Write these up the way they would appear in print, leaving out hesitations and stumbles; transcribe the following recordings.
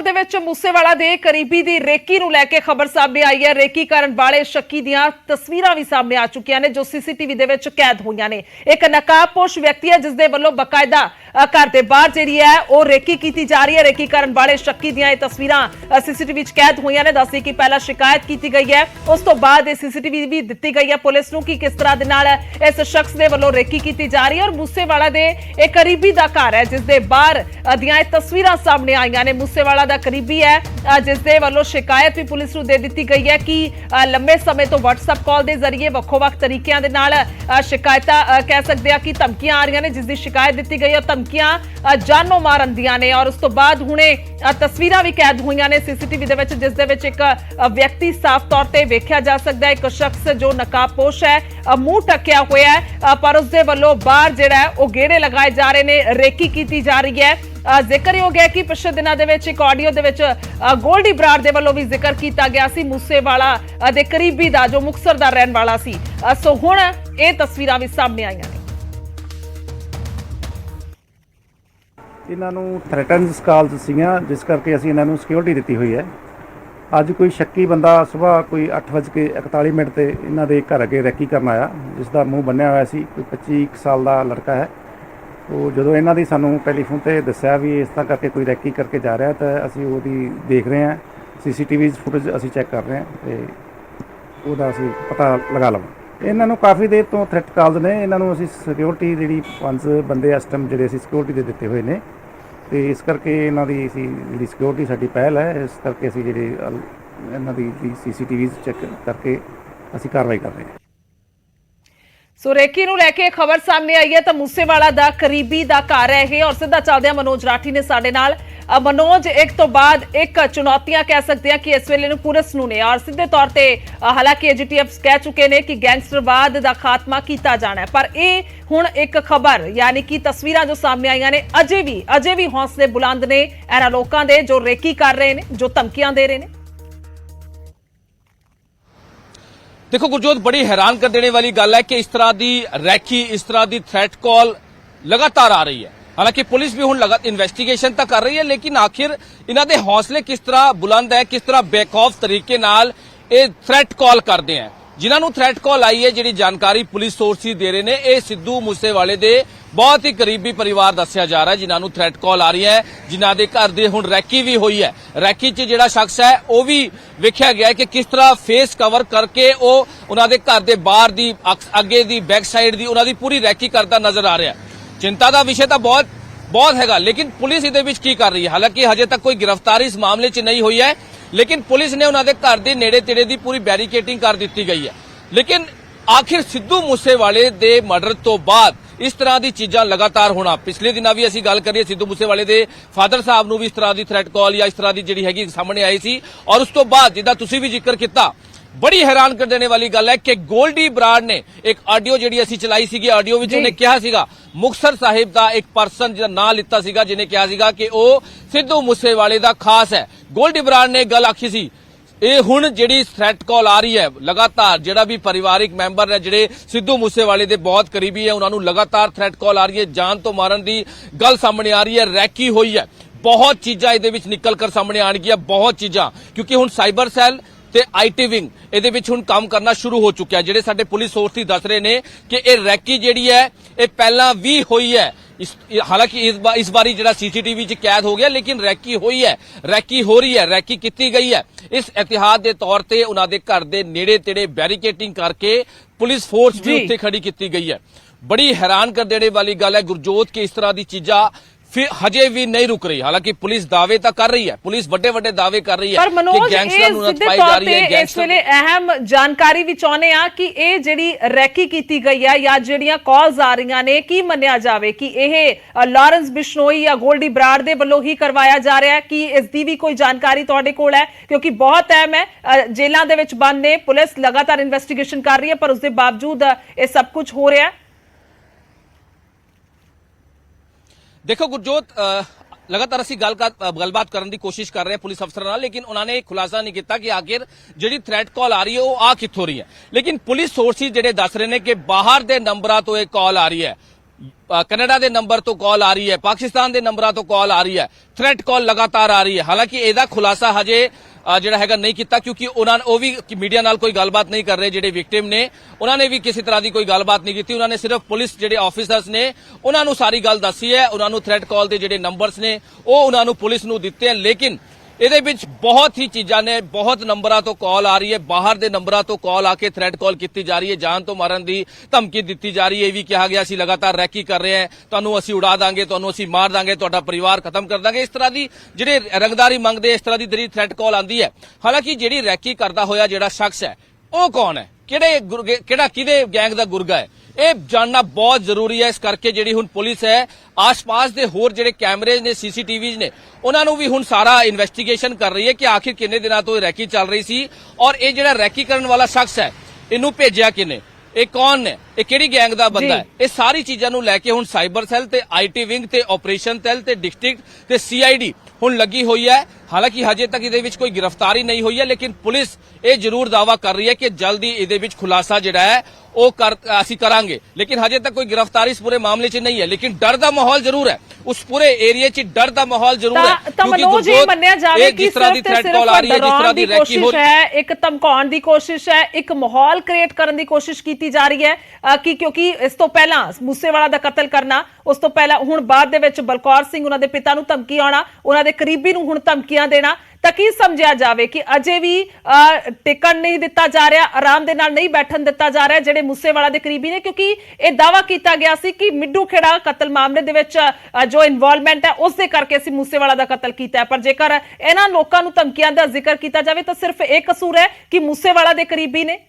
ਦੇ ਵਿੱਚ ਮੂਸੇਵਾਲਾ ਦੇ ਕਰੀਬੀ ਦੀ ਰੇਕੀ ਨੂੰ ਲੈ ਕੇ ਖਬਰ ਸਾਹਮਣੇ ਆਈ ਹੈ। ਰੇਕੀ ਕਰਨ ਵਾਲੇ ਸ਼ੱਕੀ ਦੀਆਂ ਤਸਵੀਰਾਂ ਵੀ ਸਾਹਮਣੇ ਆ ਚੁੱਕੀਆਂ ਨੇ ਜੋ ਸੀਸੀਟੀਵੀ ਦੇ ਵਿੱਚ ਕੈਦ ਹੋਈਆਂ ਨੇ। ਇੱਕ ਨਕਾਬਪੋਸ਼ ਵਿਅਕਤੀ ਹੈ ਜਿਸ ਦੇ ਵੱਲੋਂ ਬਕਾਇਦਾ ਘਰ ਦੇ ਬਾਹਰ ਜਿਹੜੀ ਹੈ ਉਹ ਰੇਕੀ ਕੀਤੀ ਜਾ ਰਹੀ ਹੈ। ਰੇਕੀ ਕਰਨ ਵਾਲੇ ਸ਼ੱਕੀ ਦੀਆਂ ਇਹ ਤਸਵੀਰਾਂ ਸੀਸੀਟੀਵੀ ਵਿੱਚ ਕੈਦ ਹੋਈਆਂ ਨੇ। ਦੱਸੀ ਕਿ ਪਹਿਲਾਂ ਸ਼ਿਕਾਇਤ ਕੀਤੀ ਗਈ ਹੈ, ਉਸ ਤੋਂ ਬਾਅਦ ਇਹ ਸੀਸੀਟੀਵੀ ਵੀ ਦਿੱਤੀ ਗਈ ਹੈ ਪੁਲਿਸ ਨੂੰ ਕਿ ਕਿਸ ਤਰ੍ਹਾਂ ਦੇ ਨਾਲ ਇਸ ਸ਼ਖਸ ਦੇ ਵੱਲੋਂ ਰੇਕੀ ਕੀਤੀ ਜਾ ਰਹੀ ਹੈ। ਔਰ ਮੂਸੇਵਾਲਾ ਦੇ ਇਹ ਕਰੀਬੀ ਦਾ ਘਰ ਹੈ ਜਿਸ ਦੇ ਬਾਹਰ ਦੀਆਂ ਇਹ ਤਸਵੀਰਾਂ ਸਾਹਮਣੇ ਆਈਆਂ ਨੇ। ਮੂਸੇਵਾਲਾ ਦਾ ਕਰੀਬੀ ਹੈ ਜਿਸ ਦੇ ਵੱਲੋਂ ਸ਼ਿਕਾਇਤ ਵੀ ਪੁਲਿਸ ਨੂੰ ਦੇ ਦਿੱਤੀ ਗਈ ਹੈ ਕਿ ਲੰਬੇ ਸਮੇਂ ਤੋਂ WhatsApp ਕਾਲ ਦੇ ਜ਼ਰੀਏ ਵੱਖੋ-ਵੱਖ ਤਰੀਕਿਆਂ ਦੇ ਨਾਲ ਸ਼ਿਕਾਇਤਾਂ ਕਹਿ ਸਕਦੇ ਆ ਕਿ ਧਮਕੀਆਂ ਆ ਰਹੀਆਂ ਨੇ, ਜਿਸ ਦੀ ਸ਼ਿਕਾਇਤ ਦਿੱਤੀ ਗਈ ਹੈ। ਧਮਕੀਆਂ ਜਾਨੋਂ ਮਾਰਨ ਦੀਆਂ ਨੇ ਔਰ ਉਸ ਤੋਂ ਬਾਅਦ ਹੁਣੇ ਤਸਵੀਰਾਂ ਵੀ ਕੈਦ ਹੋਈਆਂ ਨੇ ਸੀਸੀਟੀਵੀ ਦੇ ਵਿੱਚ ਜਿਸ ਦੇ ਵਿੱਚ ਇੱਕ ਵਿਅਕਤੀ ਸਾਫ਼ ਤੌਰ ਤੇ ਵੇਖਿਆ ਜਾ ਸਕਦਾ ਹੈ। ਇੱਕ ਸ਼ਖਸ ਜੋ ਨਕਾਬਪੋਸ਼ ਹੈ, ਮੂੰਹ ਢੱਕਿਆ ਹੋਇਆ ਹੈ, ਪਰ ਉਸ ਦੇ ਵੱਲੋਂ ਬਾਹਰ ਜਿਹੜਾ ਹੈ ਉਹ ਗੇੜੇ ਲਗਾਏ ਜਾ ਰਹੇ ਨੇ, ਰੇਕੀ ਕੀਤੀ ਜਾ ਰਹੀ ਹੈ। ਜ਼ਿਕਰਯੋਗ ਹੈ ਕਿ ਪਿਛਲੇ ਦਿਨਾਂ ਦੇ ਵਿੱਚ ਇੱਕ ਆਡੀਓ ਦੇ ਵਿੱਚ ਗੋਲਡੀ ਬਰਾੜ ਦੇ ਵੱਲੋਂ ਵੀ ਜ਼ਿਕਰ ਕੀਤਾ ਗਿਆ ਸੀ ਮੂਸੇਵਾਲਾ ਦੇ ਕਰੀਬੀ ਦਾ ਜੋ ਮੁਕਤਸਰ ਦਾ ਰਹਿਣ ਵਾਲਾ ਸੀ। ਸੋ ਹੁਣ ਇਹ ਤਸਵੀਰਾਂ ਵੀ ਸਾਹਮਣੇ ਆਈਆਂ ਨੇ। ਇਹਨਾਂ ਨੂੰ ਥ੍ਰੈਟਨਸ ਕਾਲਸ ਸੀਗੀਆਂ ਜਿਸ ਕਰਕੇ ਅਸੀਂ ਇਹਨਾਂ ਨੂੰ ਸਿਕਿਉਰਿਟੀ ਦਿੱਤੀ ਹੋਈ ਹੈ। ਅੱਜ ਕੋਈ ਸ਼ੱਕੀ ਬੰਦਾ ਸਵੇਰ ਕੋਈ 8:41 ਤੇ ਇਹਨਾਂ ਦੇ ਘਰ ਅੱਗੇ ਰੈਕੀ ਕਰਨ ਆਇਆ ਜਿਸ ਦਾ ਮੂੰਹ ਬੰਨਿਆ ਹੋਇਆ ਸੀ। ਕੋਈ 25 ਸਾਲ ਦਾ ਲੜਕਾ ਹੈ। ਉਹ ਜਦੋਂ ਇਹਨਾਂ ਦੀ ਸਾਨੂੰ ਟੈਲੀਫੋਨ ਤੇ ਦੱਸਿਆ ਵੀ ਇਸ ਤਰ੍ਹਾਂ ਕਰਕੇ ਕੋਈ ਰੈਕੀ ਕਰਕੇ ਜਾ ਰਿਹਾ ਤਾਂ ਅਸੀਂ ਉਹਦੀ ਦੇਖ ਰਹੇ ਹਾਂ, ਸੀਸੀਟੀਵੀ ਫੁਟੇਜ ਅਸੀਂ ਚੈੱਕ ਕਰ ਰਹੇ ਹਾਂ ਤੇ ਉਹਦਾ ਅਸੀਂ ਪਤਾ ਲਗਾ ਲਵਾਂ। ਇਹਨਾਂ ਨੂੰ ਕਾਫੀ ਦੇਰ ਤੋਂ ਥ੍ਰੈਟ ਕਾਲਸ ਨੇ। ਇਹਨਾਂ ਨੂੰ ਅਸੀਂ ਸਿਕਿਉਰਿਟੀ ਜਿਹੜੀ 5 ਬੰਦੇ ਇਸ ਟਾਈਮ ਜਿਹੜੇ ਅਸੀਂ ਸਿਕਿਉਰਿਟੀ ਦੇ ਦਿੱਤੇ ਹੋਏ ਨੇ ਤੇ ਇਸ ਕਰਕੇ ਇਹਨਾਂ ਦੀ ਅਸੀਂ ਜਿਹੜੀ ਸਿਕਿਉਰਿਟੀ ਸਾਡੀ ਪਹਿਲ ਹੈ। ਇਸ ਕਰਕੇ ਅਸੀਂ ਜਿਹੜੇ ਇਹਨਾਂ ਦੀ ਸੀਸੀਟੀਵੀ ਚੈੱਕ ਕਰਕੇ ਅਸੀਂ ਕਾਰਵਾਈ ਕਰ ਰਹੇ ਹਾਂ। ਸੋ ਰੇਕੀ ਨੂੰ ਲੈ ਕੇ ਖਬਰ ਸਾਹਮਣੇ ਆਈ ਹੈ ਤਾਂ ਮੂਸੇਵਾਲਾ ਦਾ ਕਰੀਬੀ ਦਾ ਘਰ ਹੈ ਇਹ। ਔਰ ਸਿੱਧਾ ਚੱਲਦੇ ਆ ਮਨੋਜ ਰਾਠੀ ਨੇ ਸਾਡੇ ਨਾਲ। ਮਨੋਜ, ਇੱਕ ਤੋਂ ਬਾਅਦ ਇੱਕ ਚੁਣੌਤੀਆਂ ਕਹਿ ਸਕਦੇ ਆ ਕਿ ਇਸ ਵੇਲੇ ਨੂੰ ਪੁਲਿਸ ਨੂੰ ਨੇ ਔਰ ਸਿੱਧੇ ਤੌਰ ਤੇ ਹਾਲਾਂਕਿ AGTF ਕਹਿ ਚੁੱਕੇ ਨੇ ਕਿ ਗੈਂਗਸਟਰਵਾਦ ਦਾ ਖਾਤਮਾ ਕੀਤਾ ਜਾਣਾ ਹੈ, ਪਰ ਇਹ ਹੁਣ ਇੱਕ ਖਬਰ ਯਾਨੀ ਕਿ ਤਸਵੀਰਾਂ ਜੋ ਸਾਹਮਣੇ ਆਈਆਂ ਨੇ ਅਜੇ ਵੀ ਹੌਸਲੇ ਬੁਲੰਦ ਨੇ ਇਹਨਾਂ ਲੋਕਾਂ ਦੇ ਜੋ ਰੇਕੀ ਕਰ ਰਹੇ ਨੇ, ਜੋ ਧਮਕੀਆਂ ਦੇ ਰਹੇ ਨੇ। देखो गुरजोत, बड़ी हैरान कर देने वाली गल है कि इस तरह की रैकी, इस तरह की थ्रेट कॉल लगातार आ रही है। हालांकि पुलिस भी हुण लगातार इन्वेस्टिगेशन तो कर रही है, लेकिन आखिर इन्हां दे हौसले किस तरह बुलंद है, किस तरह बेखौफ तरीके नाल ये थ्रेट कॉल करते हैं। जिन्हां नूं थ्रेट कॉल आई है, जिहड़ी जानकारी पुलिस सोर्सिस दे रहे ने, ये सिद्धू मूसेवाले दे बहुत ही करीबी परिवार दस्सिया जा रहा है जिन्हां नूं थ्रेट कॉल आ रही है, जिन्हां दे घर दे हुण रैकी भी हुई है। रैकी च जिहड़ा शख्स है वो भी वेख्या गया है कि किस तरह फेस कवर करके वो उन्हां दे घर दे बाहर दी अगे दी बैक साइड दी उन्हां दी पूरी रैकी करता नजर आ रहा है। चिंता दा विषय तां बहुत हैगा, लेकिन पुलिस इहदे विच की कर रही है। हालांकि हजे तक कोई गिरफ्तारी इस मामले च नहीं हुई है, लेकिन पुलिस ने उन्हां दे घर दे नेड़े तेड़े दी पूरी बैरिकेडिंग कर दी गई है। लेकिन आखिर सिद्धू मूसेवाले दे मर्डर तो बाद इस तरह की चीज़ां लगातार होना, पिछले दिनों भी असीं गल करिए सिद्धू मूसेवाले दे फादर साहब नूं भी इस तरह की थ्रैट कॉल या इस तरह की जिहड़ी हैगी सामने आई सी। और उस तो बाद जिद्दां तुसीं भी जिक्र किया, बड़ी हैरान कर देने वाली गल है कि गोल्डी बराड़ ने एक ऑडियो जिहड़ी असीं चलाई सीगी, ऑडियो विच उहने कहा सीगा मुक्तसर साहिब दा एक परसन जिहदा नाम लिता सीगा जिहने कहा सीगा कि वो सिद्धू मूसेवाले दा खास है। गोल्डी बराड़ ने गल आखी सी। ਇਹ ਹੁਣ ਜਿਹੜੀ ਥ੍ਰੈਟ ਕਾਲ ਆ ਰਹੀ ਹੈ ਲਗਾਤਾਰ, ਜਿਹੜਾ ਵੀ ਪਰਿਵਾਰਿਕ ਮੈਂਬਰ ਨੇ ਜਿਹੜੇ ਸਿੱਧੂ ਮੂਸੇਵਾਲੇ ਦੇ ਬਹੁਤ ਕਰੀਬੀ ਹੈ ਉਹਨਾਂ ਨੂੰ ਲਗਾਤਾਰ ਥ੍ਰੈਟ ਕਾਲ ਆ ਰਹੀ ਹੈ, ਜਾਨ ਤੋਂ ਮਾਰਨ ਦੀ ਗੱਲ ਸਾਹਮਣੇ ਆ ਰਹੀ ਹੈ, ਰੈਕੀ ਹੋਈ ਹੈ। ਬਹੁਤ ਚੀਜ਼ਾਂ ਇਹਦੇ ਵਿੱਚ ਨਿਕਲ ਕਰ ਸਾਹਮਣੇ ਆਣਗੀਆਂ, ਬਹੁਤ ਚੀਜ਼ਾਂ, ਕਿਉਂਕਿ ਹੁਣ ਸਾਈਬਰ ਸੈੱਲ ਤੇ IT ਵਿੰਗ ਇਹਦੇ ਵਿੱਚ ਹੁਣ ਕੰਮ ਕਰਨਾ ਸ਼ੁਰੂ ਹੋ ਚੁੱਕਿਆ। ਜਿਹੜੇ ਸਾਡੇ ਪੁਲਿਸ ਸੋਰਸ ਹੀ ਦੱਸ ਰਹੇ ਨੇ ਕਿ ਇਹ ਰੈਕੀ ਜਿਹੜੀ ਹੈ ਇਹ ਪਹਿਲਾਂ ਵੀ ਹੋਈ ਹੈ। हालांकि इस बारी जरा CCTV च कैद हो गया, लेकिन रैकी हुई है, रैकी हो रही है, रैकी की गई है। इस एहतियात के तौर पर उन्होंने घर के नेड़े तेड़े बैरिकेडिंग करके पुलिस फोर्स भी उत्थे खड़ी की गई है। बड़ी हैरान कर देने वाली गल है गुरजोत कि इस तरह की चीजा फिर हजे भी नहीं रुक रही। हालांकि पुलिस दावे तो कर रही है, पुलिस बड़े दावे कर रही है कि गैंगस्टर नूं नच पाई जा रही है। इस वेले अहम जानकारी भी चाहते हैं कि ये जिहड़ी रैकी की गई है या जिहड़ियां कॉल्स आ रही ने की मन्निया जावे कि यह लॉरेंस बिश्नोई या गोल्डी बराड़ दे वल्लों ही करवाया जा रहा है, कि इसकी भी कोई जानकारी तुहाडे कोल है? क्योंकि बहुत अहम है, जेलों दे विच बंद ने, पुलिस लगातार इन्वेस्टिगेशन कर रही है, पर उसके बावजूद ये सब कुछ हो रहा है। देखो गुरजोत, लगातार असीं गलबात करने की कोशिश कर रहे हैं पुलिस अफसर नाल, लेकिन उन्होंने खुलासा नहीं किया कि आखिर जिहड़ी थ्रैट कॉल आ रही है वो आ कित्थों रही है। लेकिन पुलिस सोर्सिस जिहड़े दस रहे हैं कि बाहर दे नंबरां तो एक कॉल आ रही है, ਕੈਨੇਡਾ ਦੇ ਨੰਬਰ ਤੋਂ ਕਾਲ ਆ ਰਹੀ ਹੈ, ਪਾਕਿਸਤਾਨ ਦੇ ਨੰਬਰਾਂ ਤੋਂ ਕਾਲ ਆ ਰਹੀ ਹੈ, ਥ੍ਰੈਟ ਕਾਲ ਲਗਾਤਾਰ ਆ ਰਹੀ ਹੈ। ਹਾਲਾਂਕਿ ਇਹਦਾ ਖੁਲਾਸਾ ਹਜੇ ਜਿਹੜਾ ਹੈਗਾ ਨਹੀਂ ਕੀਤਾ, ਕਿਉਂਕਿ ਉਹ ਵੀ ਮੀਡੀਆ ਨਾਲ ਕੋਈ ਗੱਲਬਾਤ ਨਹੀਂ ਕਰ ਰਹੇ। ਜਿਹੜੇ ਵਿਕਟਿਮ ਨੇ ਉਹਨਾਂ ਨੇ ਵੀ ਕਿਸੇ ਤਰ੍ਹਾਂ ਦੀ ਕੋਈ ਗੱਲਬਾਤ ਨਹੀਂ ਕੀਤੀ। ਉਹਨਾਂ ਨੇ ਸਿਰਫ ਪੁਲਿਸ ਜਿਹੜੇ ਆਫੀਸਰਸ ਨੇ ਉਹਨਾਂ ਨੂੰ ਸਾਰੀ ਗੱਲ ਦੱਸੀ ਹੈ। ਉਹਨਾਂ ਨੂੰ ਥ੍ਰੈਟ ਕਾਲ ਦੇ ਜਿਹੜੇ ਨੰਬਰਸ ਨੇ ਉਹ ਉਹਨਾਂ ਨੂੰ ਪੁਲਿਸ ਨੂੰ ਦਿੱਤੇ ਹਨ। ਲੇਕਿਨ ਇਹਦੇ ਵਿੱਚ ਬਹੁਤ ਹੀ ਚੀਜ਼ਾਂ ਨੇ, ਬਹੁਤ ਨੰਬਰਾਂ ਤੋਂ ਕਾਲ ਆ ਰਹੀ ਹੈ, ਬਾਹਰ ਦੇ ਨੰਬਰਾਂ ਤੋਂ ਕਾਲ ਆ ਕੇ ਥ੍ਰੈਟ ਕਾਲ ਕੀਤੀ ਜਾ ਰਹੀ ਹੈ, ਜਾਨ ਤੋਂ ਮਾਰਨ ਦੀ ਧਮਕੀ ਦਿੱਤੀ ਜਾ ਰਹੀ ਹੈ। ਇਹ ਵੀ ਕਿਹਾ ਗਿਆ ਅਸੀਂ ਲਗਾਤਾਰ ਰੈਕੀ ਕਰ ਰਹੇ ਹਾਂ, ਤੁਹਾਨੂੰ ਅਸੀਂ ਉਡਾ ਦਾਂਗੇ, ਤੁਹਾਨੂੰ ਅਸੀਂ ਮਾਰ ਦਾਂਗੇ, ਤੁਹਾਡਾ ਪਰਿਵਾਰ ਖਤਮ ਕਰ ਦਾਂਗੇ। ਇਸ ਤਰ੍ਹਾਂ ਦੀ ਜਿਹੜੇ ਰੰਗਦਾਰੀ ਮੰਗਦੇ ਇਸ ਤਰ੍ਹਾਂ ਦੀ ਜਿਹੜੀ ਥ੍ਰੈਟ ਕਾਲ ਆਂਦੀ ਹੈ। ਹਾਲਾਂਕਿ ਜਿਹੜੀ ਰੈਕੀ ਕਰਦਾ ਹੋਇਆ ਜਿਹੜਾ ਸ਼ਖਸ ਹੈ ਉਹ ਕੌਣ ਹੈ, ਕਿਹੜਾ ਕਿਹਦੇ ਗੈਂਗ ਦਾ ਗੁਰਗਾ ਹੈ, ਇਹ ਜਾਣਨਾ ਬਹੁਤ ਜ਼ਰੂਰੀ ਹੈ। ਇਸ ਕਰਕੇ ਜਿਹੜੀ ਹੁਣ ਪੁਲਿਸ ਹੈ ਆਸ-ਪਾਸ ਦੇ ਹੋਰ ਜਿਹੜੇ ਕੈਮਰੇ ਨੇ, ਸੀਸੀਟੀਵੀਜ਼ ਨੇ, ਉਹਨਾਂ ਨੂੰ ਵੀ ਹੁਣ ਸਾਰਾ ਇਨਵੈਸਟੀਗੇਸ਼ਨ ਕਰ ਰਹੀ ਹੈ ਕਿ ਆਖਿਰ ਕਿੰਨੇ ਦਿਨਾਂ ਤੋਂ ਇਹ ਰੈਕੀ ਚੱਲ ਰਹੀ ਸੀ ਔਰ ਇਹ ਜਿਹੜਾ ਰੈਕੀ ਕਰਨ ਵਾਲਾ ਸ਼ਖਸ ਹੈ ਇਹਨੂੰ ਭੇਜਿਆ ਕਿਨੇ, ਇਹ ਕੌਣ ਨੇ, ਇਹ ਕਿਹੜੀ ਗੈਂਗ ਦਾ ਬੰਦਾ ਹੈ। ਇਹ ਸਾਰੀ ਚੀਜ਼ਾਂ ਨੂੰ ਲੈ ਕੇ ਹੁਣ ਸਾਈਬਰ ਸੈੱਲ ਤੇ ਆਈਟੀ ਵਿੰਗ ਤੇ ਆਪਰੇਸ਼ਨ ਸੈੱਲ ਤੇ ਡਿਸਟ੍ਰਿਕਟ ਤੇ ਸੀਆਈਡੀ ਹੁਣ ਲੱਗੀ ਹੋਈ ਹੈ। ਹਾਲਾਂਕਿ ਹਜੇ ਤੱਕ ਇਹਦੇ ਵਿੱਚ ਕੋਈ ਗ੍ਰਿਫਤਾਰੀ ਨਹੀਂ ਹੋਈ ਹੈ, ਲੇਕਿਨ ਪੁਲਿਸ ਇਹ ਜ਼ਰੂਰ ਦਾਅਵਾ ਕਰ ਰਹੀ ਹੈ ਕਿ ਜਲਦੀ ਇਹਦੇ ਵਿੱਚ ਖੁਲਾਸਾ ਜਿਹੜਾ ਹੈ ਉਹ ਅਸੀਂ ਕਰਾਂਗੇ। ਲੇਕਿਨ ਹਜੇ ਤੱਕ ਕੋਈ ਗ੍ਰਿਫਤਾਰੀ ਇਸ ਪੂਰੇ ਮਾਮਲੇ 'ਚ ਨਹੀਂ ਹੈ, ਲੇਕਿਨ ਡਰ ਦਾ ਮਾਹੌਲ ਜ਼ਰੂਰ ਹੈ, ਉਸ ਪੂਰੇ ਏਰੀਆ 'ਚ ਡਰ ਦਾ ਮਾਹੌਲ ਜ਼ਰੂਰ ਹੈ। ਤਾਂ ਮਨੋਜ ਇਹ ਮੰਨਿਆ ਜਾਵੇ ਕਿ ਜਿਸ ਤਰ੍ਹਾਂ ਦੀ ਥ੍ਰੈਟ ਕਾਲ ਆ ਰਹੀ ਹੈ, ਜਿਸ ਤਰ੍ਹਾਂ ਦੀ ਰੈਕੀ ਹੋ ਰਹੀ ਹੈ, ਇੱਕ ਧਮਕਾਉਣ ਦੀ ਕੋਸ਼ਿਸ਼ ਹੈ, ਇੱਕ ਮਾਹੌਲ ਕ੍ਰੀਏਟ ਕਰਨ ਦੀ ਕੋਸ਼ਿਸ਼ ਕੀਤੀ ਜਾ ਰਹੀ ਹੈ ਕਿ ਕਿਉਂਕਿ ਇਸ ਤੋਂ ਪਹਿਲਾਂ ਮੂਸੇਵਾਲਾ ਦਾ ਕਤਲ ਕਰਨਾ, ਉਸ ਤੋਂ ਪਹਿਲਾਂ ਹੁਣ ਬਾਅਦ ਦੇ ਵਿੱਚ ਬਲਕੌਰ ਸਿੰਘ ਉਹਨਾਂ ਦੇ ਪਿਤਾ ਨੂੰ ਧਮਕੀ ਆਉਣਾ, ਉਹਨਾਂ ਦੇ ਕਰੀਬੀ ਨੂੰ ਹੁਣ ਧਮਕੀਆਂ ਦੇਣਾ, ਤਾਂ ਕੀ ਸਮਝਿਆ ਜਾਵੇ ਕਿ ਅਜੇ ਵੀ ਟਿਕਣ ਨਹੀਂ ਦਿੱਤਾ ਜਾ ਰਿਹਾ, ਆਰਾਮ ਦੇ ਨਾਲ ਨਹੀਂ ਬੈਠਣ ਦਿੱਤਾ ਜਾ ਰਿਹਾ ਜਿਹੜੇ ਮੂਸੇਵਾਲਾ ਦੇ ਕਰੀਬੀ ਨੇ, ਕਿਉਂਕਿ ਇਹ ਦਾਅਵਾ ਕੀਤਾ ਗਿਆ ਸੀ ਕਿ ਮਿੱਡੂ ਖੇੜਾ ਕਤਲ ਮਾਮਲੇ ਦੇ ਵਿੱਚ ਜੋ ਇਨਵੋਲਵਮੈਂਟ ਹੈ ਉਸ ਦੇ ਕਰਕੇ ਅਸੀਂ ਮੂਸੇਵਾਲਾ ਦਾ ਕਤਲ ਕੀਤਾ ਹੈ। ਪਰ ਜੇਕਰ ਇਹਨਾਂ ਲੋਕਾਂ ਨੂੰ ਧਮਕੀਆਂ ਦਾ ਜ਼ਿਕਰ ਕੀਤਾ ਜਾਵੇ ਤਾਂ ਸਿਰਫ ਇਹ ਕਸੂਰ ਹੈ ਕਿ ਮੂਸੇਵਾਲਾ ਦੇ ਕਰੀਬੀ ਨੇ।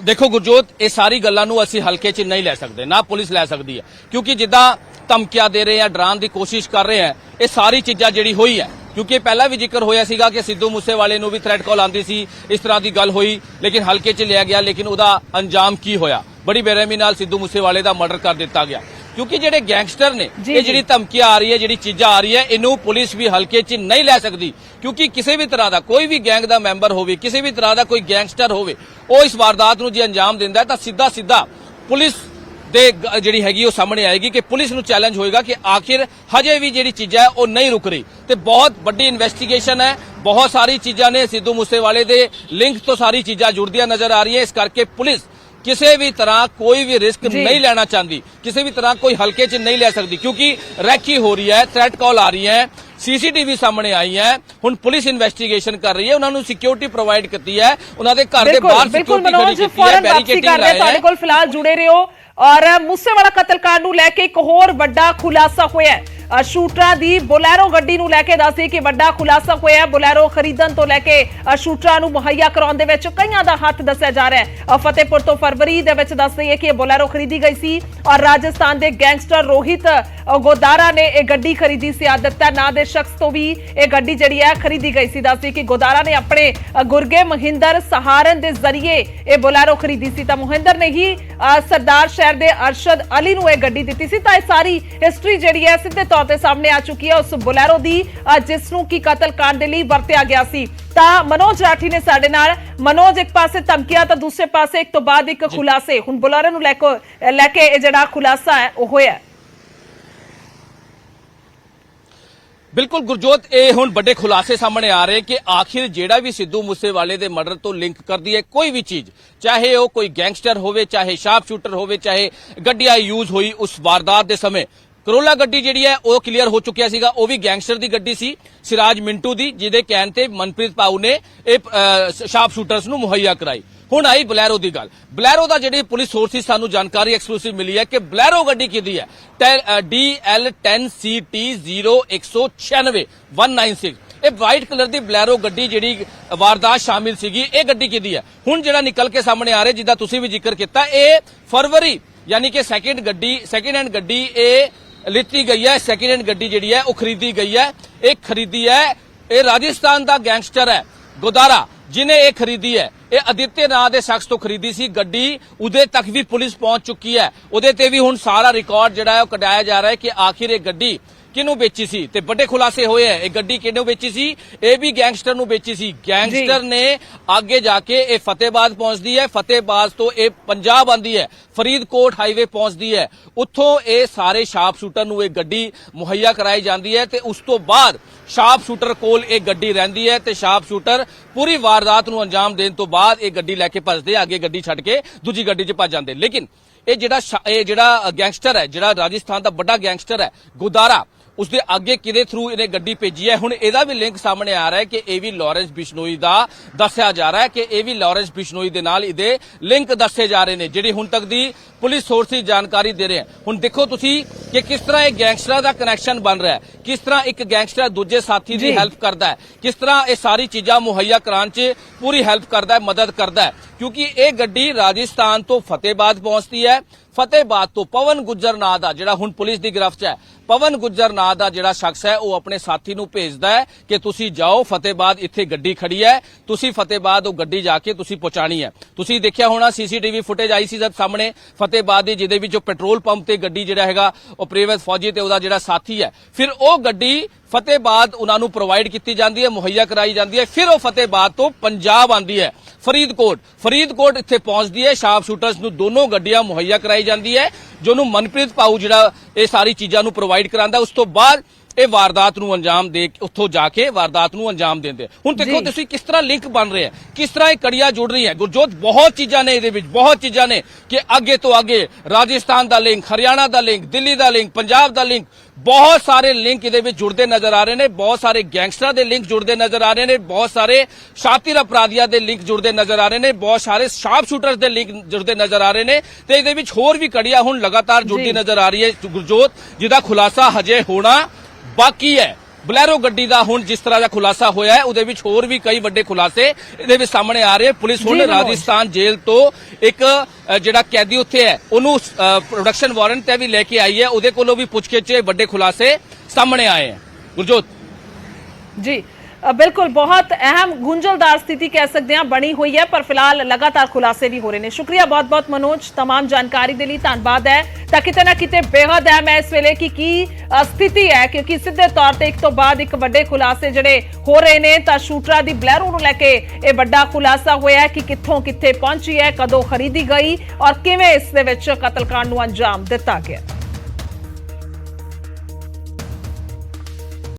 ਦੇਖੋ ਗੁਰਜੋਤ, ਇਹ ਸਾਰੀ ਗੱਲਾਂ ਨੂੰ ਅਸੀਂ ਹਲਕੇ 'ਚ ਨਹੀਂ ਲੈ ਸਕਦੇ, ਨਾ ਪੁਲਿਸ ਲੈ ਸਕਦੀ ਹੈ, ਕਿਉਂਕਿ ਜਿੱਦਾਂ ਧਮਕੀਆਂ ਦੇ ਰਹੇ ਆ, ਡਰਾਉਣ ਦੀ ਕੋਸ਼ਿਸ਼ ਕਰ ਰਹੇ ਆ, ਇਹ ਸਾਰੀ ਚੀਜ਼ਾਂ ਜਿਹੜੀ ਹੋਈ ਹੈ, ਕਿਉਂਕਿ ਪਹਿਲਾਂ ਵੀ ਜ਼ਿਕਰ ਹੋਇਆ ਸੀਗਾ ਕਿ ਸਿੱਧੂ ਮੂਸੇਵਾਲੇ ਨੂੰ ਵੀ ਥ੍ਰੈਟ ਕਾਲ ਆਂਦੀ ਸੀ, ਇਸ ਤਰ੍ਹਾਂ ਦੀ ਗੱਲ ਹੋਈ, ਲੇਕਿਨ ਹਲਕੇ 'ਚ ਲਿਆ ਗਿਆ, ਲੇਕਿਨ ਉਹਦਾ ਅੰਜਾਮ ਕੀ ਹੋਇਆ, ਬੜੀ ਬੇਰਹਿਮੀ ਨਾਲ ਸਿੱਧੂ ਮੂਸੇਵਾਲੇ ਦਾ ਮਰਡਰ ਕਰ ਦਿੱਤਾ ਗਿਆ। ਕਿਉਂਕਿ ਜਿਹੜੇ ਗੈਂਗਸਟਰ ਨੇ, ਇਹ ਜਿਹੜੀ ਧਮਕੀਆਂ ਆ ਰਹੀ ਹੈ, ਜਿਹੜੀ ਚੀਜ਼ਾਂ ਆ ਰਹੀ ਹੈ, ਇਹਨੂੰ ਪੁਲਿਸ ਵੀ ਹਲਕੇ 'ਚ ਨਹੀਂ ਲੈ ਸਕਦੀ, ਕਿਉਂਕਿ ਕਿਸੇ ਵੀ ਤਰ੍ਹਾਂ ਦਾ ਕੋਈ ਵੀ ਗੈਂਗ ਦਾ ਮੈਂਬਰ ਹੋਵੇ, ਕਿਸੇ ਵੀ ਤਰ੍ਹਾਂ ਦਾ ਕੋਈ ਗੈਂਗਸਟਰ ਹੋਵੇ, ਉਹ ਇਸ ਵਾਰਦਾਤ ਨੂੰ ਜੇ ਅੰਜਾਮ ਦਿੰਦਾ ਤਾਂ ਸਿੱਧਾ ਪੁਲਿਸ ਦੇ ਜਿਹੜੀ ਹੈਗੀ ਉਹ ਸਾਹਮਣੇ ਆਏਗੀ ਕਿ ਪੁਲਿਸ ਨੂੰ ਚੈਲੰਜ ਹੋਏਗਾ ਕਿ ਆਖਿਰ ਹਜੇ ਵੀ ਜਿਹੜੀ ਚੀਜ਼ਾਂ ਹੈ ਉਹ ਨਹੀਂ ਰੁਕ ਰਹੀ। ਤੇ ਬਹੁਤ ਵੱਡੀ ਇਨਵੈਸਟੀਗੇਸ਼ਨ ਹੈ, ਬਹੁਤ ਸਾਰੀ ਚੀਜ਼ਾਂ ਨੇ, ਸਿੱਧੂ ਮੂਸੇਵਾਲੇ ਦੇ ਲਿੰਕ ਤੋਂ ਸਾਰੀ ਚੀਜ਼ਾਂ ਜੁੜਦੀਆਂ ਨਜ਼ਰ ਆ ਰਹੀ ਹੈ। ਇਸ ਕਰਕੇ ਪੁਲਿਸ ਕਿਸੇ ਵੀ ਤਰ੍ਹਾਂ ਕੋਈ ਵੀ ਰਿਸਕ ਨਹੀਂ ਲੈਣਾ ਚਾਹੁੰਦੀ, ਕਿਸੇ ਵੀ ਤਰ੍ਹਾਂ ਕੋਈ ਹਲਕੇ 'ਚ ਨਹੀਂ ਲੈ ਸਕਦੀ, ਕਿਉਂਕਿ ਰੈਕੀ ਹੋ ਰਹੀ ਹੈ, ਥ੍ਰੈਟ ਕਾਲ ਆ ਰਹੀ ਹੈ, ਸੀਸੀਟੀਵੀ ਸਾਹਮਣੇ ਆਈ ਹੈ। ਹੁਣ ਪੁਲਿਸ ਇਨਵੈਸਟੀਗੇਸ਼ਨ ਕਰ ਰਹੀ ਹੈ, ਉਹਨਾਂ ਨੂੰ ਸਿਕਿਉਰਿਟੀ ਪ੍ਰੋਵਾਈਡ ਕੀਤੀ ਹੈ, ਉਹਨਾਂ ਦੇ ਘਰ ਦੇ ਬਾਹਰ ਸਿਕਿਉਰਿਟੀ ਖੜੀ ਕੀਤੀ ਹੈ, ਬੈਰੀਕੇਡਿੰਗ ਲਾਇਆ ਹੈ। ਤੁਹਾਡੇ ਕੋਲ ਫਿਲਹਾਲ ਜੁੜੇ ਰਹੋ। ਔਰ ਮੂਸੇਵਾਲਾ ਕਤਲकांड ਨੂੰ ਲੈ ਕੇ ਇੱਕ ਹੋਰ ਵੱਡਾ ਖੁਲਾਸਾ ਹੋਇਆ ਹੈ। ਸ਼ੂਟਰਾਂ ਦੀ ਬੋਲੈਰੋ ਗੱਡੀ ਨੂੰ ਲੈ ਕੇ ਦੱਸਦੇ ਕਿ ਵੱਡਾ ਖੁਲਾਸਾ ਹੋਇਆ। ਬੋਲੈਰੋ ਖਰੀਦਣ ਤੋਂ ਲੈ ਕੇ ਸ਼ੂਟਰਾਂ ਨੂੰ ਮੁਹੱਈਆ ਕਰਾਉਣ ਦੇ ਵਿੱਚ ਕਈਆਂ ਦਾ ਹੱਥ ਦੱਸਿਆ ਜਾ ਰਿਹਾ ਹੈ। ਫਤਿਹਪੁਰ ਤੋਂ ਫਰਵਰੀ ਦੇ ਵਿੱਚ ਦੱਸ ਦਈਏ ਕਿ ਇਹ ਬੋਲੈਰੋ ਖਰੀਦੀ ਗਈ ਸੀ ਔਰ ਰਾਜਸਥਾਨ ਦੇ ਗੈਂਗਸਟਰ ਰੋਹਿਤ ਗੋਦਾਰਾ ਨੇ ਇਹ ਗੱਡੀ ਖਰੀਦੀ ਸੀ। ਆਦਿੱਤਿਆ ਨਾਂ ਦੇ ਸ਼ਖਸ ਤੋਂ ਵੀ ਇਹ ਗੱਡੀ ਜਿਹੜੀ ਹੈ ਖਰੀਦੀ ਗਈ ਸੀ। ਦੱਸਦੇ ਕਿ ਗੋਦਾਰਾ ਨੇ ਆਪਣੇ ਗੁਰਗੇ ਮਹਿੰਦਰ ਸਹਾਰਨ ਦੇ ਜ਼ਰੀਏ ਇਹ ਬੋਲੈਰੋ ਖਰੀਦੀ ਸੀ, ਤਾਂ ਮਹਿੰਦਰ ਨੇ ਹੀ ਸਰਦਾਰ ਸ਼ਹਿਰ ਦੇ ਅਰਸ਼ਦ ਅਲੀ ਨੂੰ ਇਹ ਗੱਡੀ ਦਿੱਤੀ ਸੀ। ਤਾਂ ਇਹ ਸਾਰੀ ਹਿਸਟਰੀ ਜਿਹੜੀ ਹੈ ਸਿੱਧੇ ਤੌਰ ਤੇ ਸਾਹਮਣੇ ਆ ਚੁੱਕੀ ਹੈ ਉਸ ਬੋਲੈਰੋ ਦੀ, ਜਿਸ ਨੂੰ ਕੀ ਕਤਲकांड ਦੇ ਲਈ ਵਰਤਿਆ ਗਿਆ ਸੀ। ਤਾਂ ਮਨੋਜ ਰਾਠੀ ਨੇ ਸਾਡੇ ਨਾਲ। ਮਨੋਜ, ਇੱਕ ਪਾਸੇ ਧਮਕੀਆਂ ਤਾਂ ਦੂਸਰੇ ਪਾਸੇ ਇੱਕ ਤੋਂ ਬਾਅਦ ਇੱਕ ਖੁਲਾਸੇ, ਹੁਣ ਬੋਲੈਰੋ ਨੂੰ ਲੈ ਕੇ ਇਹ ਜਿਹੜਾ ਖੁਲਾਸਾ ਹੈ ਉਹ ਹੋਇਆ। ਬਿਲਕੁਲ ਗੁਰਜੋਤ, ਇਹ ਹੁਣ ਵੱਡੇ ਖੁਲਾਸੇ ਸਾਹਮਣੇ ਆ ਰਹੇ ਕਿ ਆਖਿਰ ਜਿਹੜਾ ਵੀ ਸਿੱਧੂ ਮੂਸੇਵਾਲੇ ਦੇ ਮਰਡਰ ਤੋਂ ਲਿੰਕ ਕਰਦੀ ਹੈ ਕੋਈ ਵੀ ਚੀਜ਼, ਚਾਹੇ ਉਹ ਕੋਈ ਗੈਂਗਸਟਰ ਹੋਵੇ, ਚਾਹੇ ਸ਼ਾਰਪ ਸ਼ੂਟਰ ਹੋਵੇ, ਚਾਹੇ ਗੱਡੀਆਂ ਯੂਜ਼ ਹੋਈ ਉਸ ਵਾਰਦਾਤ ਦੇ ਸਮੇਂ। ਕਰੋਲਾ ਗੱਡੀ ਜਿਹੜੀ ਹੈ ਉਹ ਕਲੀਅਰ ਹੋ ਚੁੱਕਿਆ ਸੀਗਾ, ਉਹ ਵੀ ਗੈਂਗਸਟਰ ਦੀ ਗੱਡੀ ਸੀ, ਸਿਰਾਜ ਮਿੰਟੂ ਦੀ, ਜਿਹਦੇ ਕਹਿਣ ਤੇ ਮਨਪ੍ਰੀਤ ਪਾਊ ਨੇ ਇਹ ਸ਼ਾਰਪ ਸ਼ੂਟਰਸ ਨੂੰ ਮੁਹੱਈਆ ਕਰਾਈ। ਹੁਣ ਆਈ ਬਲੈਰੋ ਦੀ ਗੱਲ। ਬਲੈਰੋ ਦਾ ਜਿਹੜੀ ਪੁਲਿਸ ਸੋਰਸਿਸ ਸਾਨੂੰ ਜਾਣਕਾਰੀ ਐਕਸਕਲੂਸਿਵ ਮਿਲੀ ਹੈ ਕਿ ਬਲੈਰੋ ਗੱਡੀ ਕਿਹਦੀ ਹੈ, DL10CT0196 ਇਹ ਵਾਈਟ ਕਲਰ ਦੀ ਬਲੈਰੋ ਗੱਡੀ ਜਿਹੜੀ ਵਾਰਦਾਤ ਸ਼ਾਮਿਲ ਸੀਗੀ, ਇਹ ਗੱਡੀ ਕਿਹਦੀ ਹੈ। ਹੁਣ ਜਿਹੜਾ ਨਿਕਲ ਕੇ ਸਾਹਮਣੇ ਆ ਰਿਹਾ, ਜਿੱਦਾਂ ਤੁਸੀਂ ਵੀ ਜ਼ਿਕਰ ਕੀਤਾ, ਇਹ ਫਰਵਰੀ ਯਾਨੀ ਕਿ ਸੈਕਿੰਡ ਹੈਂਡ ਗੱਡੀ ਇਹ ਲਿੱਤੀ ਗਈ ਹੈ। ਸੈਕਿੰਡ ਹੈਂਡ ਗੱਡੀ ਜਿਹੜੀ ਹੈ ਉਹ ਖਰੀਦੀ ਗਈ ਹੈ। ਇਹ ਖਰੀਦੀ ਹੈ, ਇਹ ਰਾਜਸਥਾਨ ਦਾ ਗੈਂਗਸਟਰ ਹੈ ਗੋਦਾਰਾ, ਜਿਹਨੇ ਇਹ ਖਰੀਦੀ ਹੈ। ਇਹ ਆਦਿੱਤਿਆ ਨਾਂ ਦੇ ਸ਼ਖਸ ਤੋਂ ਖਰੀਦੀ ਸੀ ਗੱਡੀ, ਉਹਦੇ ਤੱਕ ਵੀ ਪੁਲਿਸ ਪਹੁੰਚ ਚੁੱਕੀ ਹੈ। ਉਹਦੇ ਤੇ ਵੀ ਹੁਣ ਸਾਰਾ ਰਿਕਾਰਡ ਜਿਹੜਾ ਹੈ ਉਹ ਕਢਾਇਆ ਜਾ ਰਿਹਾ ਹੈ ਕਿ ਆਖਿਰ ਇਹ ਗੱਡੀ ਕਿਹਨੂੰ ਵੇਚੀ ਸੀ ਤੇ ਵੱਡੇ ਖੁਲਾਸੇ ਹੋਏ ਹੈ। ਇਹ ਗੱਡੀ ਕਿਹਨੂੰ ਵੇਚੀ ਸੀ? ਇਹ ਵੀ ਗੈਂਗਸਟਰ ਨੂੰ ਵੇਚੀ ਸੀ। ਗੈਂਗਸਟਰ ਨੇ ਅੱਗੇ ਜਾ ਕੇ ਇਹ ਫਤਿਹਬਾਦ ਪਹੁੰਚਦੀ ਹੈ, ਫਤਿਹਬਾਦ ਤੋਂ ਇਹ ਪੰਜਾਬ ਆਂਦੀ ਹੈ, ਫਰੀਦਕੋਟ ਹਾਈਵੇ ਪਹੁੰਚਦੀ ਹੈ, ਉੱਥੋਂ ਇਹ ਸਾਰੇ ਸ਼ਾਰਪ ਸ਼ੂਟਰ ਨੂੰ ਇਹ ਗੱਡੀ ਮੁਹੱਈਆ ਕਰਾਈ ਜਾਂਦੀ ਹੈ ਤੇ ਉਸ ਤੋਂ ਬਾਅਦ ਸ਼ਾਰਪ ਸ਼ੂਟਰ ਕੋਲ ਇਹ ਗੱਡੀ ਰਹਿੰਦੀ ਹੈ ਤੇ ਸ਼ਾਰਪ ਸ਼ੂਟਰ ਪੂਰੀ ਵਾਰਦਾਤ ਨੂੰ ਅੰਜਾਮ ਦੇਣ ਤੋਂ ਬਾਅਦ ਇਹ ਗੱਡੀ ਲੈ ਕੇ ਭੱਜਦੇ, ਅੱਗੇ ਗੱਡੀ ਛੱਡ ਕੇ ਦੂਜੀ ਗੱਡੀ 'ਚ ਭੱਜ ਜਾਂਦੇ। ਲੇਕਿਨ ਇਹ ਜਿਹੜਾ ਗੈਂਗਸਟਰ ਹੈ, ਜਿਹੜਾ ਰਾਜਸਥਾਨ ਦਾ ਵੱਡਾ ਗੈਂਗਸਟਰ ਹੈ ਗੁਦਾਰਾ, ਉਸਦੇ ਅੱਗੇ ਕਿਹਦੇ ਥਰੂ ਇਹਨੇ ਗੱਡੀ ਭੇਜੀ ਹੈ। ਹੁਣ ਇਹਦਾ ਵੀ ਲਿੰਕ ਸਾਹਮਣੇ ਆ ਰਿਹਾ ਹੈ ਕਿ ਇਹ ਵੀ ਲਾਰੈਂਸ ਬਿਸ਼ਨੋਈ ਦਾ ਦੱਸਿਆ ਜਾ ਰਿਹਾ ਹੈ ਕਿ ਇਹ ਵੀ ਲਾਰੈਂਸ ਬਿਸ਼ਨੋਈ ਦੇ ਨਾਲ ਇਹਦੇ ਲਿੰਕ ਦੱਸੇ ਜਾ ਰਹੇ ਨੇ, ਜਿਹੜੀ ਹੁਣ ਤੱਕ ਦੀ ਪੁਲਿਸ ਸੋਰਸਿਸ ਜਾਣਕਾਰੀ ਦੇ ਰਹੇ ਹੈ। ਹੁਣ ਦੇਖੋ ਤੁਸੀਂ ਕਿ ਕਿਸ ਤਰ੍ਹਾਂ ਇਹ ਗੈਂਗਸਟਰਾਂ ਦਾ ਕਨੈਕਸ਼ਨ ਬਣ ਰਿਹਾ ਹੈ, ਕਿਸ ਤਰ੍ਹਾਂ ਇੱਕ ਗੈਂਗਸਟਰ ਦੂਜੇ ਸਾਥੀ ਦੀ ਹੈਲਪ ਕਰਦਾ ਹੈ, ਕਿਸ ਤਰ੍ਹਾਂ ਇਹ ਸਾਰੀ ਚੀਜ਼ਾਂ ਮੁਹੱਈਆ ਕਰਾਉਣ 'ਚ ਪੂਰੀ ਹੈਲਪ ਕਰਦਾ ਹੈ, ਮਦਦ ਕਰਦਾ ਹੈ। ਕਿਉਂਕਿ ਇਹ ਗੱਡੀ ਰਾਜਸਥਾਨ ਤੋਂ ਫਤਿਹਬਾਦ ਪਹੁੰਚਦੀ ਹੈ। ਫਤਿਹਬਾਦ ਤੋਂ ਪਵਨ ਗੁੱਜਰ ਨਾਂ ਦਾ, ਜਿਹੜਾ ਹੁਣ ਪੁਲਿਸ ਦੀ ਗ੍ਰਿਫਤ 'ਚ ਹੈ, ਪਵਨ ਗੁੱਜਰ ਨਾਂ ਦਾ ਜਿਹੜਾ ਸ਼ਖਸ ਹੈ, ਉਹ ਆਪਣੇ ਸਾਥੀ ਨੂੰ ਭੇਜਦਾ ਹੈ ਕਿ ਤੁਸੀਂ ਜਾਓ ਫਤਿਹਬਾਦ, ਇੱਥੇ ਗੱਡੀ ਖੜੀ ਹੈ, ਤੁਸੀਂ ਫਤਿਹਬਾਦ ਉਹ ਗੱਡੀ ਜਾ ਕੇ ਤੁਸੀਂ ਪਹੁੰਚਾਣੀ ਹੈ। ਤੁਸੀਂ ਦੇਖਿਆ ਹੋਣਾ ਸੀਸੀਟੀਵੀ ਫੁਟੇਜ ਆਈ ਸੀ ਜਦ ਸਾਹਮਣੇ ਫਤਿਹਬਾਦ ਦੀ, ਜਿਹਦੇ ਵਿੱਚ ਉਹ ਪੈਟਰੋਲ ਪੰਪ ਤੇ ਗੱਡੀ ਜਿਹੜਾ ਹੈਗਾ ਉਹ ਪ੍ਰੇਵਤ ਫੌਜੀ ਤੇ ਉਹਦਾ ਜਿਹੜਾ ਸਾਥੀ ਹੈ, ਫਿਰ ਉਹ ਗੱਡੀ ਫਤਿਹਬਾਦ ਉਹਨਾਂ ਨੂੰ ਪ੍ਰੋਵਾਈਡ ਕੀਤੀ ਜਾਂਦੀ ਹੈ, ਮੁਹੱਈਆ ਕਰਾਈ ਜਾਂਦੀ ਹੈ। ਫਿਰ ਉਹ ਫਤਿਹਬਾਦ ਤੋਂ ਪੰਜਾਬ ਆਂਦੀ ਹੈ, ਫਰੀਦਕੋਟ ਇੱਥੇ ਪਹੁੰਚਦੀ ਹੈ। ਸ਼ਾਰਪ ਸ਼ੂਟਰਸ ਨੂੰ ਦੋਨੋਂ ਗੱਡੀਆਂ ਮੁਹੱਈਆ ਕਰਾਈ ਜਾਂਦੀ ਹੈ, ਜਿਹਨੂੰ ਮਨਪ੍ਰੀਤ ਪਾਊ ਜਿਹੜਾ ਇਹ ਸਾਰੀ ਚੀਜ਼ਾਂ ਨੂੰ ਪ੍ਰੋਵਾਈਡ ਕਰਾਂਦਾ। ਉਸ ਤੋਂ ਬਾਅਦ ਇਹ ਵਾਰਦਾਤ ਨੂੰ ਅੰਜਾਮ ਦੇ ਉੱਥੋਂ ਜਾ ਕੇ ਵਾਰਦਾਤ ਨੂੰ ਅੰਜਾਮ ਦਿੰਦੇ। ਹੁਣ ਦੇਖੋ ਤੁਸੀਂ ਕਿਸ ਤਰ੍ਹਾਂ ਲਿੰਕ ਬਣ ਰਹੇ ਹੈ, ਕਿਸ ਤਰ੍ਹਾਂ ਇਹ ਕੜੀਆਂ ਜੁੜ ਰਹੀ ਹੈ। ਗੁਰਜੋਤ, ਬਹੁਤ ਚੀਜ਼ਾਂ ਨੇ ਇਹਦੇ ਵਿੱਚ, ਬਹੁਤ ਚੀਜ਼ਾਂ ਨੇ ਕਿ ਅੱਗੇ ਤੋਂ ਅੱਗੇ ਰਾਜਸਥਾਨ ਦਾ ਲਿੰਕ, ਹਰਿਆਣਾ ਦਾ ਲਿੰਕ, ਦਿੱਲੀ ਦਾ ਲਿੰਕ, ਪੰਜਾਬ ਦਾ ਲਿੰਕ, ਬਹੁਤ ਸਾਰੇ ਲਿੰਕ ਇਹਦੇ ਵਿੱਚ ਜੁੜਦੇ ਨਜ਼ਰ ਆ ਰਹੇ ਨੇ। ਬਹੁਤ ਸਾਰੇ ਗੈਂਗਸਟਰਾਂ ਦੇ ਲਿੰਕ ਜੁੜਦੇ ਨਜ਼ਰ ਆ ਰਹੇ ਨੇ, ਬਹੁਤ ਸਾਰੇ ਸ਼ਾਤਿਰ ਅਪਰਾਧੀਆਂ ਦੇ ਲਿੰਕ ਜੁੜਦੇ ਨਜ਼ਰ ਆ ਰਹੇ ਨੇ, ਬਹੁਤ ਸਾਰੇ ਸ਼ਾਰਪ ਸ਼ੂਟਰਸ ਦੇ ਲਿੰਕ ਜੁੜਦੇ ਨਜ਼ਰ ਆ ਰਹੇ ਨੇ ਤੇ ਇਹਦੇ ਵਿੱਚ ਹੋਰ ਵੀ ਕੜੀਆਂ ਹੁਣ ਲਗਾਤਾਰ ਜੁੜਦੀ ਨਜ਼ਰ ਆ ਰਹੀ ਹੈ ਗੁਰਜੋਤ, ਜਿਹਦਾ ਖੁਲਾਸਾ ਹਜੇ ਹੋਣਾ ਬਾਕੀ ਹੈ। ਬਲੈਰੋ ਗੱਡੀ ਦਾ ਹੁਣ ਜਿਸ ਤਰ੍ਹਾਂ ਦਾ ਖੁਲਾਸਾ ਹੋਇਆ ਹੈ, ਉਹਦੇ ਵਿੱਚ ਹੋਰ ਵੀ ਕਈ ਵੱਡੇ ਖੁਲਾਸੇ ਇਹਦੇ ਵਿੱਚ ਸਾਹਮਣੇ ਆ ਰਹੇ। ਪੁਲਿਸ ਹੁਣ ਰਾਜਸਥਾਨ ਜੇਲ੍ਹ ਤੋਂ ਇੱਕ ਜਿਹੜਾ ਕੈਦੀ ਉੱਥੇ ਹੈ, ਉਹਨੂੰ ਪ੍ਰੋਡਕਸ਼ਨ ਵਾਰੰਟ ਤੇ ਵੀ ਲੈ ਕੇ ਆਈ ਹੈ, ਉਹਦੇ ਕੋਲੋਂ ਵੀ ਪੁੱਛਗਿੱਛ 'ਚ ਵੱਡੇ ਖੁਲਾਸੇ ਸਾਹਮਣੇ ਆਏ हैं। गुरजोत जी बिल्कुल बहुत अहम गुंजलदार स्थिति कह सकते हैं बनी हुई है, पर फिलहाल लगातार खुलासे भी हो रहे हैं। शुक्रिया बहुत बहुत मनोज, तमाम जानकारी के लिए धन्यवाद है। तो किते ना किते बेहद अहम है इस वेले की स्थिति है, क्योंकि सीधे तौर पर एक तो बाद एक बड़े खुलासे जड़े हो रहे हैं। तो शूटरां दी बलैरो नूं लैके यह बड़ा खुलासा होया है कि कित्थों कित्थे पहुंची है, कदों खरीदी गई और किवें इस दे विच कतलकांड नूं अंजाम दिता गया।